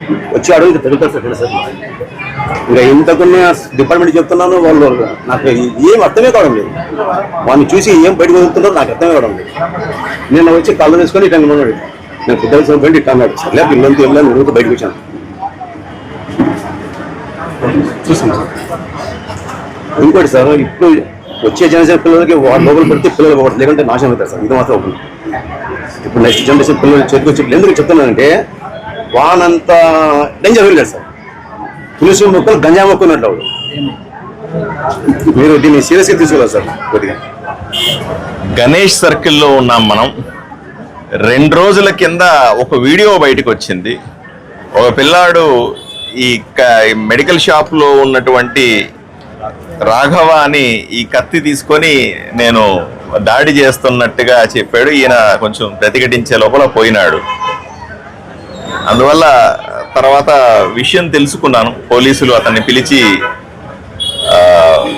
వచ్చి అడుగు తెలుగుతారు సార్. ఇంకా ఇంతకున్న డిపార్ట్మెంట్ చెప్తున్నాను, వాళ్ళు నాకు ఏం అర్థమే కావడం లేదు. వాళ్ళని చూసి ఏం బయటకు వదులుతున్నారో నాకు అర్థమే కావడం లేదు. నేను వచ్చి కళ్ళు తీసుకొని ఇట్లా ఉన్నాడు, నేను పెద్దలు బయట ఇట్లా అన్నాడు సార్. లేకపోతే ఇల్లంతా వెళ్ళాను, నేను బయటకు వచ్చాను చూసాను సార్. ఇంకోటి సార్, ఇప్పుడు వచ్చే జనరేషన్ పిల్లలకి లోపల పెడితే పిల్లలు పోవడం లేకుంటే నాశనం అవుతారు సార్. ఇది మాత్రం ఒకటి. ఇప్పుడు నెక్స్ట్ జనరేషన్ పిల్లలు చేతికి వచ్చి ఎందుకు చెప్తున్నానంటే వానంత డేంజర్ వెళ్ళాడు సార్. తులసి మొక్కలు గంజా మొక్కున్నట్టు మీరు దీన్ని సీరియస్గా తీసుకోవాలి సార్. కొద్దిగా గణేష్ సర్కిల్లో ఉన్నాం మనం. 2 రోజుల కింద ఒక వీడియో బయటకు వచ్చింది. ఒక పిల్లాడు ఈ మెడికల్ షాప్లో ఉన్నటువంటి రాఘవ అని ఈ కత్తి తీసుకొని నేను దాడి చేస్తున్నట్టుగా చెప్పాడు. ఈయన కొంచెం ప్రతిఘటించే లోపల పోయినాడు. అందువల్ల తర్వాత విషయం తెలుసుకున్నాను. పోలీసులు అతన్ని పిలిచి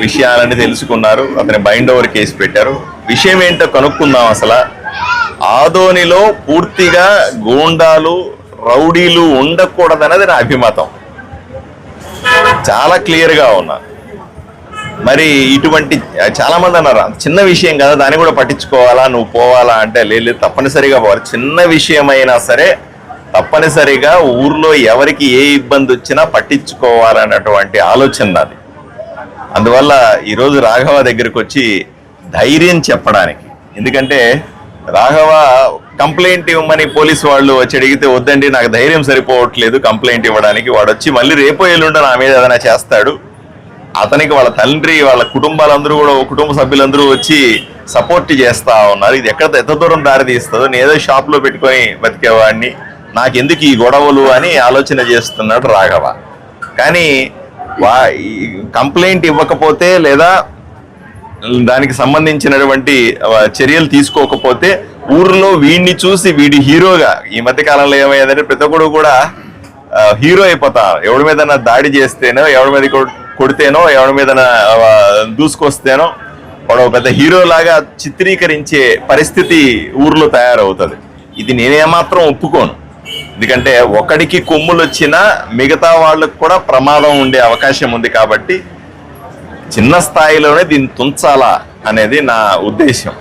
విషయాలని తెలుసుకున్నారు. అతని బైండ్ ఓవర్ కేసు పెట్టారు. విషయం ఏంటో కనుక్కుందాం. అసలు ఆదోనిలో పూర్తిగా గూండాలు రౌడీలు ఉండకూడదన్నది నా అభిమతం. చాలా క్లియర్గా ఉన్నా. మరి ఇటువంటి చాలా మంది అన్నారు చిన్న విషయం కదా, దాన్ని కూడా పట్టించుకోవాలా, నువ్వు పోవాలా అంటే లేదు, తప్పనిసరిగా పోవాలి. చిన్న విషయమైనా సరే తప్పనిసరిగా ఊర్లో ఎవరికి ఏ ఇబ్బంది వచ్చినా పట్టించుకోవాలన్నటువంటి ఆలోచన నాది. అందువల్ల ఈరోజు రాఘవ దగ్గరికి వచ్చి ధైర్యం చెప్పడానికి, ఎందుకంటే రాఘవ కంప్లైంట్ ఇవ్వమని పోలీసు వాళ్ళు వచ్చి అడిగితే వద్దండి నాకు ధైర్యం సరిపోవట్లేదు కంప్లైంట్ ఇవ్వడానికి. వాడు వచ్చి మళ్ళీ రేపో ఎల్లుండో నా మీద ఏదైనా చేస్తాడు. అతనికి వాళ్ళ తండ్రి వాళ్ళ కుటుంబాలందరూ కూడా కుటుంబ సభ్యులందరూ వచ్చి సపోర్ట్ చేస్తా ఉన్నారు. ఇది ఎంత దూరం దారి తీస్తుందో, నేను ఏదో షాప్లో పెట్టుకొని బతికేవాడిని, నాకెందుకు ఈ గొడవలు అని ఆలోచన చేస్తున్నాడు రాఘవ. కానీ కంప్లైంట్ ఇవ్వకపోతే లేదా దానికి సంబంధించినటువంటి చర్యలు తీసుకోకపోతే ఊర్లో వీడిని చూసి వీడి హీరోగా, ఈ మధ్య కాలంలో ఏమయ్యేదంటే ప్రతి ఒక్కడు కూడా హీరో అయిపోతారు. ఎవడి మీద దాడి చేస్తేనో, ఎవడి మీద కొడితేనో, ఎవడి మీద దూసుకొస్తేనో వాడు పెద్ద హీరో లాగా చిత్రీకరించే పరిస్థితి ఊర్లో తయారవుతుంది. ఇది నేనేమాత్రం ఒప్పుకోను. ఎందుకంటే ఒకడికి కొమ్ములు వచ్చినా మిగతా వాళ్ళకు కూడా ప్రమాదం ఉండే అవకాశం ఉంది. కాబట్టి చిన్న స్థాయిలోనే దీన్ని తుంచాలా అనేది నా ఉద్దేశం.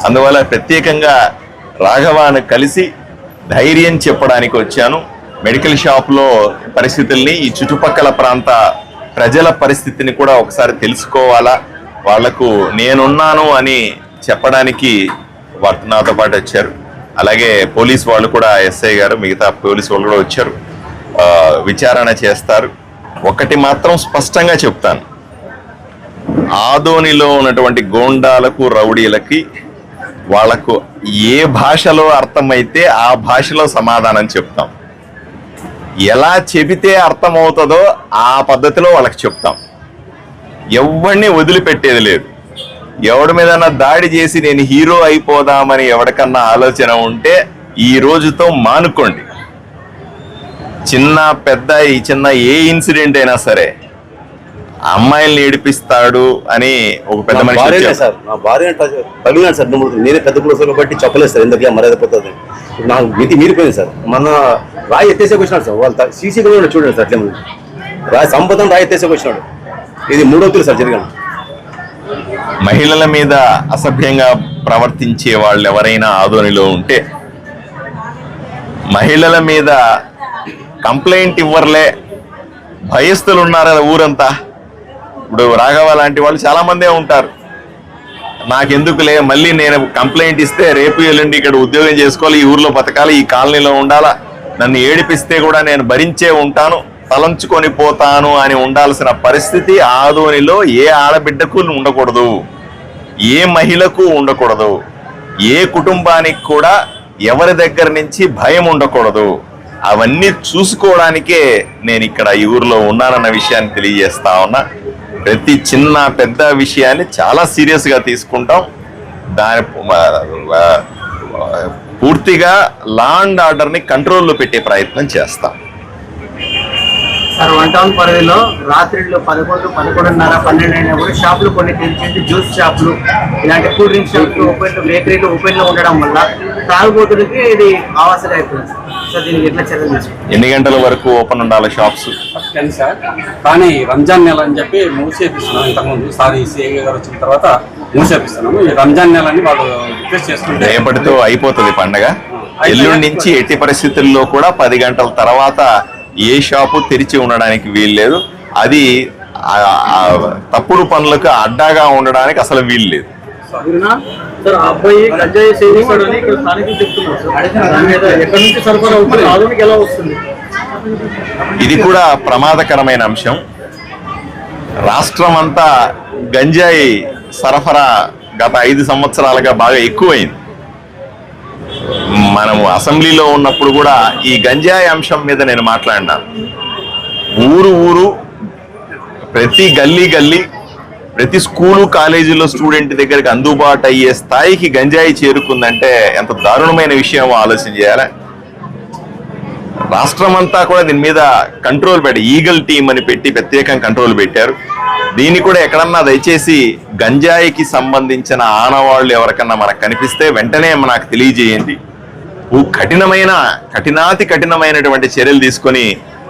అందువల్ల ప్రత్యేకంగా రాఘవాన్ని కలిసి ధైర్యం చెప్పడానికి వచ్చాను. మెడికల్ షాప్లో పరిస్థితుల్ని, ఈ చుట్టుపక్కల ప్రాంత ప్రజల పరిస్థితిని కూడా ఒకసారి తెలుసుకోవాలా, వాళ్లకు నేనున్నాను అని చెప్పడానికి నాతో పాటు వచ్చారు. అలాగే పోలీస్ వాళ్ళు కూడా, ఎస్ఐ గారు, మిగతా పోలీసు వాళ్ళు కూడా వచ్చారు, విచారణ చేస్తారు. ఒకటి మాత్రం స్పష్టంగా చెప్తాను, ఆదోనిలో ఉన్నటువంటి గోండాలకు రౌడీలకి వాళ్లకు ఏ భాషలో అర్థమైతే ఆ భాషలో సమాధానం చెప్తాం. ఎలా చెబితే అర్థమవుతుందో ఆ పద్ధతిలో వాళ్ళకి చెప్తాం. ఎవరిని వదిలిపెట్టేది లేదు. ఎవడి మీదన్నా దాడి చేసి నేను హీరో అయిపోదామని ఎవరికన్నా ఆలోచన ఉంటే ఈ రోజుతో మానుకోండి. చిన్న పెద్ద ఈ చిన్న ఏ ఇన్సిడెంట్ అయినా సరే అమ్మాయిల్ని ఏడిపిస్తాడు అని ఒక పెద్ద మనిషి సార్, నా భార్య పగిలినాడు సార్. నేనే పెద్ద పురుషులు బట్టి చెప్పలేదు సార్, ఎందుకు మర్యాద పోతుంది. నాకు మితి మీరిపోయింది సార్. మన రాయి ఎత్తేసేకి వచ్చినాడు సార్. వాళ్ళ సీసీ కూడా చూడండి సార్, అట్లే రాయి సంపదం రాయి ఎత్తేసేకి వచ్చినాడు. ఇది 3వ సార్ జరిగాను. మహిళల మీద అసభ్యంగా ప్రవర్తించే వాళ్ళు ఎవరైనా ఆదోనిలో ఉంటే, మహిళల మీద కంప్లైంట్ ఇవ్వర్లే భయస్థులు ఉన్నారు ఊరంతా. ఇప్పుడు రాఘవ లాంటి వాళ్ళు చాలా మందే ఉంటారు. నాకెందుకులే, మళ్ళీ నేను కంప్లైంట్ ఇస్తే రేపు ఎల్లుండి ఇక్కడ ఉద్యోగం చేసుకోవాలి, ఈ ఊర్లో బతకాలి, ఈ కాలనీలో ఉండాలా, నన్ను ఏడిపిస్తే కూడా నేను భరించే ఉంటాను, తలంచుకొని పోతాను అని ఉండాల్సిన పరిస్థితి ఆదోనిలో ఏ ఆడబిడ్డకు ఉండకూడదు, ఏ మహిళకు ఉండకూడదు, ఏ కుటుంబానికి కూడా ఎవరి దగ్గర నుంచి భయం ఉండకూడదు. అవన్నీ చూసుకోవడానికే నేను ఇక్కడ ఈ ఊర్లో ఉన్నానన్న విషయాన్ని తెలియజేస్తా ఉన్నా. ప్రతి చిన్న పెద్ద విషయాన్ని చాలా సీరియస్గా తీసుకుంటాం. దాని పూర్తిగా లా అండ్ ఆర్డర్ని కంట్రోల్లో పెట్టే ప్రయత్నం చేస్తాం. సార్, 1 టౌన్ పరిధిలో రాత్రిళ్ళు 11, 11:30, 12 అయినప్పుడు షాపులు కొన్ని తెరిచింది. జ్యూస్ షాపులు, ఇలాంటి కూల్ డ్రింక్ షాపులు ఓపెన్, బేకరీలు ఓపెన్లో ఉండడం వల్ల తాగుబోతులకి ఇది ఆవాసగా అయిపోయింది. సో దీనికి ఎట్లా చర్యలు తీసుకుంటారు? ఎన్ని గంటల వరకు ఓపెన్ ఉండాలి షాప్స్? 10 సార్. కానీ రంజాన్ నెల అని చెప్పి మూసేపిస్తున్నాం. ఇంతకుముందు సారీ సిఐ గారు వచ్చిన తర్వాత మూసేపిస్తున్నాము. ఈ రంజాన్ నెల అని వాళ్ళు రిక్వెస్ట్ చేసుకుంటే రేపటితో అయిపోతుంది పండగ. ఎల్లుండి నుంచి ఎట్టి పరిస్థితుల్లో కూడా 10 గంటల తర్వాత ఏ షాపు తెరిచి ఉండడానికి వీల్లేదు. అది తప్పుడు పనులకు అడ్డాగా ఉండడానికి అసలు వీలు లేదు. సార్ ఆ అబ్బాయి గంజాయి సేవిస్తాడని ఇక్కడ స్థానికులు చెప్తున్నారు సార్. దాని మీద ఎక్కడి నుంచి సరఫరా అవుతుంది, ఆధునిక ఎలా వస్తుంది? ఇది కూడా ప్రమాదకరమైన అంశం. రాష్ట్రం అంతా గంజాయి సరఫరా గత 5 సంవత్సరాలుగా బాగా ఎక్కువైంది. మనము అసెంబ్లీలో ఉన్నప్పుడు కూడా ఈ గంజాయి అంశం మీద నేను మాట్లాడినాను. ఊరు ప్రతి గల్లీ ప్రతి స్కూలు కాలేజీలో స్టూడెంట్ దగ్గరికి అందుబాటు అయ్యే స్థాయికి గంజాయి చేరుకుందంటే ఎంత దారుణమైన విషయమో ఆలోచన చేయాలి. రాష్ట్రం అంతా కూడా దీని మీద కంట్రోల్ ఈగల్ టీమ్ అని పెట్టి ప్రత్యేకం కంట్రోల్ పెట్టారు. దీన్ని కూడా ఎక్కడన్నా దయచేసి గంజాయికి సంబంధించిన ఆనవాళ్లు ఎవరికన్నా మనకు కనిపిస్తే వెంటనే నాకు తెలియజేయండి. కఠినమైనటువంటి చర్యలు తీసుకొని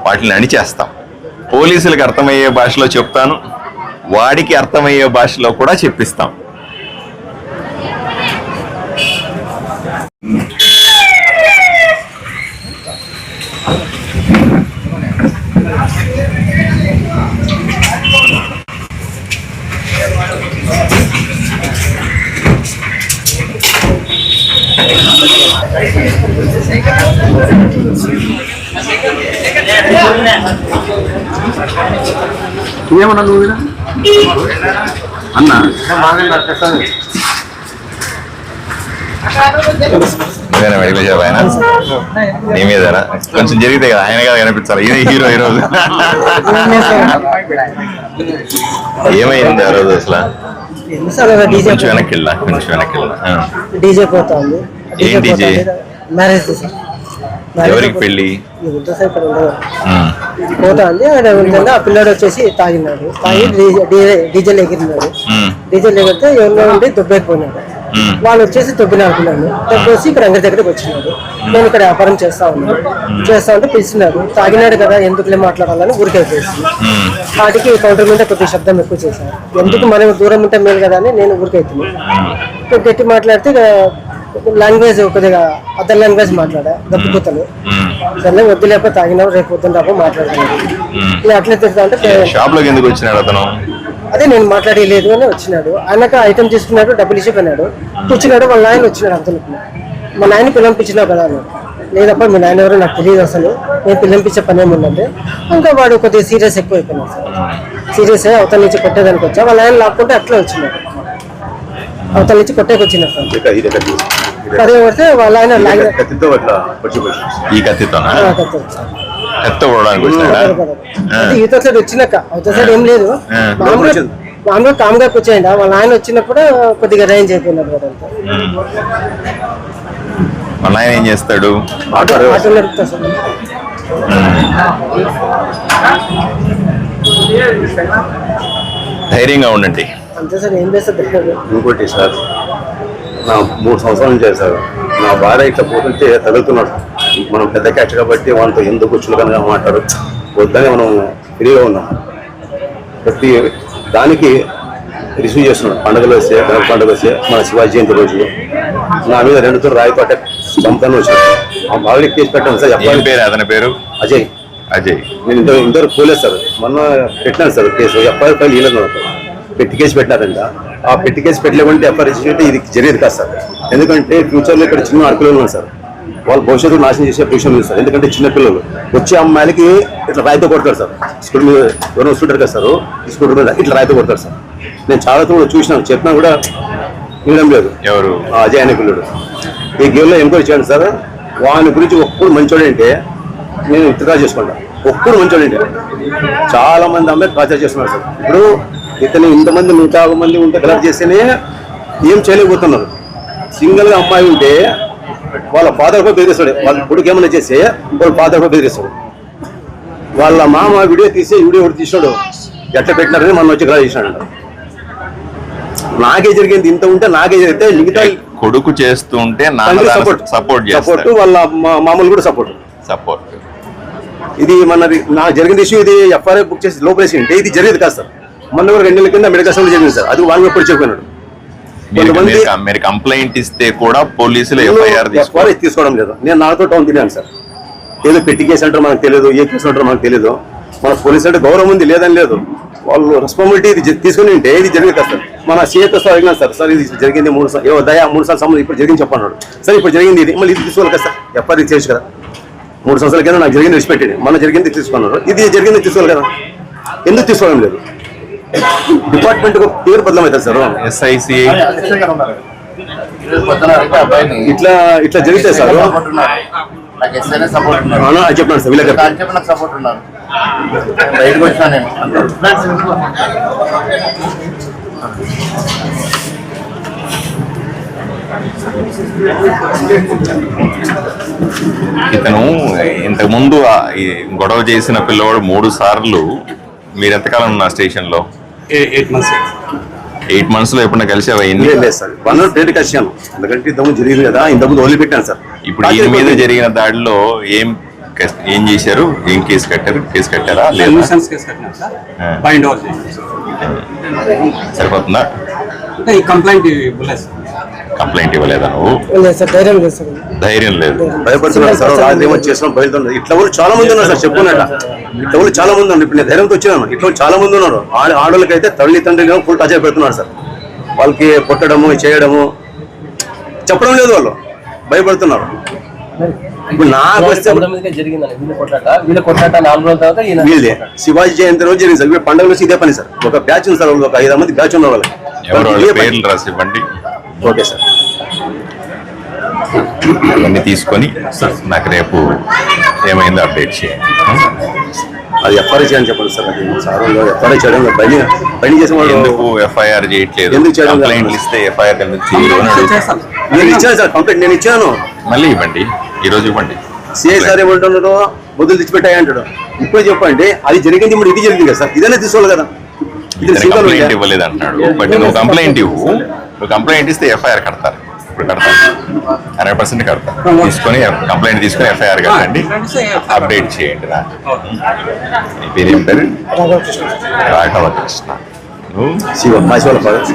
వాటిని అణిచేస్తాం. పోలీసులకు అర్థమయ్యే భాషలో చెప్తాను, వాడికి అర్థమయ్యే భాషలో కూడా చెప్పిస్తాం. ఏమన్నా నువ్వు అన్నా ఆయన నీ మీదనా కొంచెం జరిగితే కదా ఆయన కదా కనిపించాలి. ఇది హీరో ఈరోజు. ఏమైంది ఆ రోజు అసలు? కొంచెం వెనక్కి వెళ్ళా. డీజే పోతుంది. ఏం డీజే? మ్యారేజ్ ఎవరికి పెళ్లి? పోతా ఉంది. ఆ పిల్లాడు వచ్చేసి తాగినాడు. తాగి డీజెల్ ఎగిరినాడు. డీజెల్ ఎగిరితే ఎవరిలో ఉండి దుబ్బేకపోయినాడు. వాళ్ళు వచ్చేసి తొబ్బినారు పిల్లలు. తొబ్బేసి ఇక్కడ అంగడి దగ్గరికి వచ్చినాడు. నేను ఇక్కడ వ్యాపారం చేస్తా ఉంటే పిలిచినాడు. తాగినాడు కదా ఎందుకులే మాట్లాడాలని ఊరికైపోయింది. వాటికి కౌంటర్ మీద కొద్దిగా శబ్దం ఎక్కువ చేశారు. ఎందుకు మనం దూరం ఉంటే మేలు కదా అని నేను ఊరికైతున్నాను. గట్టి మాట్లాడితే లాంగ్వేజ్ కొద్దిగా అదర్ లాంగ్వేజ్ మాట్లాడా దప్పుకుతాను. సరే వద్దు లేకపోతే తాగినా రేపు పొద్దున్న రాబో మాట్లాడుతున్నాను. నేను అట్లే తిరుగుతా అంటే షాప్ లోకి ఎందుకు వచ్చినాడు అతను? అదే నేను మాట్లాడలేదు అని వచ్చినాడు. ఆయనకు ఐటమ్ తీసుకున్నాడు, డబ్బులు ఇచ్చిపోయినాడు. కూర్చున్నాడు. వాళ్ళ నాయన వచ్చినాడు. అంతనుకున్నా మా నాయన పిల్లంపించినావు కదా అన్నాడు. లేదప్ప మీ నాయన ఎవరో నాకు తెలియదు అసలు, నేను పిల్లంపించే పని ఏముందంటే ఇంకా వాడు కొద్దిగా సీరియస్ ఎక్కువ అయిపోయినాడు సార్. సీరియస్ అయ్యి అవతల నుంచి కొట్టేదానికి వచ్చా. వాళ్ళ ఆయన లాక్కుంటే అట్లా వచ్చినాడు. అవతల నుంచి కొట్టేకి వచ్చినాడు సార్. అదే పడితే వాళ్ళ ఆయన ఈ కత్తితోనా యువత సైడ్ వచ్చినాక అవతల సైడ్ ఏం లేదు. మామూలుగా కామ్గా కూర్చోండి. వాళ్ళ ఆయన వచ్చినప్పుడు కొద్దిగా రేంజ్ అయిపోయినాడు. వాడంతా వాళ్ళ ఆయన ఏం చేస్తాడు? ఆటో నడుపుతా సార్. ధైర్యంగా ఉండండి. అంతే సార్. ఏం చేస్తారు? ఇంకోటి సార్, నా 3 సంవత్సరాల నుంచి సార్ నా భార్య ఇట్లా పోతుంటే తగులుతున్నాడు. మనం పెద్ద క్యాచ్ కాబట్టి వాళ్ళతో ఎందుకు వచ్చిన కనుక మాట్లాడు వద్దని మనం ఫ్రీగా ఉన్నాం. ప్రతి దానికి రిసీవ్ చేస్తున్నాడు. పండుగలు వస్తే గణప పండుగ వస్తే మన శివాజీ జయంతి రోజు నా మీద 2 రాయి పట్ట చంపుతాను వచ్చాడు. ఆల్రెడీ కేసు పెట్టాను సార్. అతని పేరు అజయ్. నేను ఇంతవరకు పోలేదు సార్. మొన్న పెట్టినాను సార్ కేసు. ఎఫ్ఐఆర్ ఫైల్ ఇవ్వలేదు. పెట్టి కేసు పెట్టినారంట. ఆ పెట్టి కేసు పెట్టలేమంటే ఎఫ్ఐఆర్ రిజిస్టర్ అయితే ఇది జరిగేది కాదు సార్. ఎందుకంటే ఫ్యూచర్లో ఇక్కడ చిన్న ఆడపిల్లలు ఉన్నారు సార్. వాళ్ళ భవిష్యత్తు నాశనం చేసే పొజిషన్ ఉంది సార్. ఎందుకంటే చిన్నపిల్లలు వచ్చే అమ్మాయిలకి ఇట్లా రాయితో కొడతారు సార్. స్కూటర్ మీద ఎవరైనా స్కూటర్ కదా సార్, ఈ స్కూటర్ మీద ఇట్లా రాయితో కొడతారు సార్. నేను చాలా కూడా చూసినాను, చెప్పినా కూడా వినడం లేదు. ఎవరు? అజయ్ అనే పిల్లడు. ఈ గేమ్లో ఎంక్వైరీ చేయండి సార్. వాని గురించి ఒక్కడు మంచోడంటే నేను ఇతగా చేసుకుంటాను. ఒక్కడు మంచోడంటే చాలా మంది అమ్మాయి టార్చర్ చేస్తున్నారు సార్. ఇప్పుడు ఇతను ఇంతమంది 150 మంది ఉంటే కలెక్ట్ చేస్తేనే ఏం చేయలేకపోతున్నారు. సింగిల్గా అమ్మాయి ఉంటే వాళ్ళ ఫాదర్ కూడా బెదిరిస్తాడు. వాళ్ళ కొడుకు ఏమైనా చేస్తే వాళ్ళ ఫాదర్ కూడా బెదిరిస్తాడు. వాళ్ళ మామ వీడియో తీసి వీడియో ఒకటి తీసినాడు. ఎట్లా పెట్టినారని మనం వచ్చి కలెక్ట్ చేసినాడు. నాకే జరిగింది ఇంత ఉంటే నాకే జరిగితే మిగతా కొడుకు చేస్తూ ఉంటే సపోర్ట్ వాళ్ళ మామూలు కూడా సపోర్ట్. ఇది మనది నాకు జరిగిన ఇష్యూ, ఇది ఎఫ్ఐఆర్ బుక్ చేసి లోపలేసి ఉంటే ఇది జరిగేది కాదు సార్. మొన్న కూడా 2 నెలల కింద మెడికల్ అసెంబ్లీ జరిగింది సార్, అది వాళ్ళు ఎప్పుడు చెప్పినాడు. మీరు కంప్లైంట్ ఇస్తే కూడా పోలీసులు ఎఫ్ఐఆర్ తీసుకోవడం లేదు. నేను నాతో టౌన్ తిరిగాను సార్, ఏదో పెట్టి కేసు అంటారు మనకు తెలియదు, ఏ కేసు అంటారు మనకు తెలియదు. మన పోలీసు అంటే గౌరవం ఉంది, లేదని లేదు. వాళ్ళు రెస్పాన్సిబిలిటీ ఇది తీసుకుని ఉంటే ఇది జరిగింది కదా సార్. మన సీఎతో సార్ అడిగినా సార్ ఇది జరిగింది 3 సార్లు, దయా 3 సార్లు సంబంధం ఇప్పుడు జరిగింది చెప్పన్నాడు. సరే ఇప్పుడు జరిగింది ఇది, మళ్ళీ ఇది తీసుకోవాలి కదా సార్, ఎఫ్ఐఆర్ చేయొచ్చు కదా. 3 సంవత్సరాల కింద నాకు జరిగింది రెస్పెక్ట్, మన జరిగింది తీసుకున్నారు, ఇది జరిగింది తీసుకోవాలి కదా. ఎందుకు తీసుకోవడం లేదు? డిపార్ట్మెంట్ పేరు బదలమవుతుంది సార్. SICI ఇట్లా ఇట్లా జరిగితే సార్ చెప్పినాడు సార్ వీళ్ళ సపోర్ట్ ఉన్నారు. బయటకు వచ్చినా నేను ఇతను ఇంతకు ముందు ఈ గొడవ చేసిన పిల్లవాడు 3 సార్లు. మీరు ఎంతకాలం ఉన్నా స్టేషన్ లో? 8 months. 8 months లో ఎప్పుడన్నా కలిసావా? లేదు సార్, 1 or 2 కలిసాను. ఎందుకంటే ఇంతకుముందు జరిగింది కదా, ఇంతకుముందు వదిలిపెట్టాను సార్. ఇప్పుడు ఈయన మీద జరిగిన దాడిలో ఏం చేశారు? ఏం కేసు కట్టారు? కేసు కట్టారా లేదా? న్యూసెన్స్ కేసు కట్టినాం సార్, బైండ్ ఓవర్ చేసాం. సరిపోతుందా? అంటే ఈ కంప్లైంట్ ఇవ్వలేదు సార్. కంప్లైంట్ ఇవ్వలేదా నువ్వు? లేదు సార్, ధైర్యం లేదు సార్. ధైర్యం లేదు. భయపడుతున్నారు సార్, రాత్రి ఏమో చేసిన బయలుదేరు. ఇట్లా వాళ్ళు చాలా మంది ఉన్నారు సార్, చెప్పుకున్నట్ట ఇట్లా వాళ్ళు చాలా మంది ఉన్నారు. ఇప్పుడు నేను ధైర్యంతో వచ్చాను. ఇట్లా చాలా మంది ఉన్నారు. ఆడవాళ్ళకి అయితే తల్లి తండ్రి ఫుల్ టార్చర్ పెడుతున్నారు సార్. వాళ్ళకి కొట్టడము చేయడము చెప్పడం లేదు, వాళ్ళు భయపడుతున్నారు. ఇప్పుడు నాకు వస్తే వీళ్ళే శివాజీ జయంతి రోజు జరిగింది సార్. ఇప్పుడు పండుగ నుంచి ఇదే పని సార్. ఒక బ్యాచ్ ఉంది సార్, ఒక 5 మంది బ్యాచ్ ఉన్న వాళ్ళకి. ఎవరు వాళ్ళ పేర్లు రాసి ఇవ్వండి. ఓకే సార్, అవన్నీ తీసుకొని నాకు రేపు ఏమైందో అప్డేట్ చేయండి. అది ఎఫ్ఐఆర్ చేయని చెప్పండి సార్. అది సార్ ఎఫ్ఐఆర్ చేయడం పని చేసిన వాళ్ళు ఎందుకు ఎఫ్ఐఆర్ చేయట్లేదు? ఎందుకు చేయడం? కంప్లైంట్లు ఇస్తే ఎఫ్ఐఆర్ ఎందుకు చేయరు అని అడుగుతాను. నేను ఇచ్చాను సార్, కంప్లైంట్ నేను ఇచ్చాను. మళ్ళీ ఇవ్వండి, ఈ రోజు ఇవ్వండి. సిఐ సార్ ఏమంటున్నాడు, బుద్ధులు తెచ్చిపెట్టాయి అంటాడు. ఇప్పుడు చెప్పండి, అది జరిగింది, ఇప్పుడు ఇది జరిగింది కదా సార్, ఇదైనా తీసుకోవాలి కదా. కంప్లైంట్ ఇవ్వలేదు అంటున్నాడు. బట్ నువ్వు కంప్లైంట్ ఇవ్వు. నువ్వు కంప్లైంట్ ఇస్తే ఎఫ్ఐఆర్ కడతారు. ఇప్పుడు కడతారు, 100% కడతారు. తీసుకొని కంప్లైంట్ తీసుకొని ఎఫ్ఐఆర్ కట్టండి, అప్డేట్ చేయండి. నా నీ పేరు ఏం పేరు? రాఘవ కృష్ణ. నువ్వు శివ మాసివాళ్ళ ఫాదర్.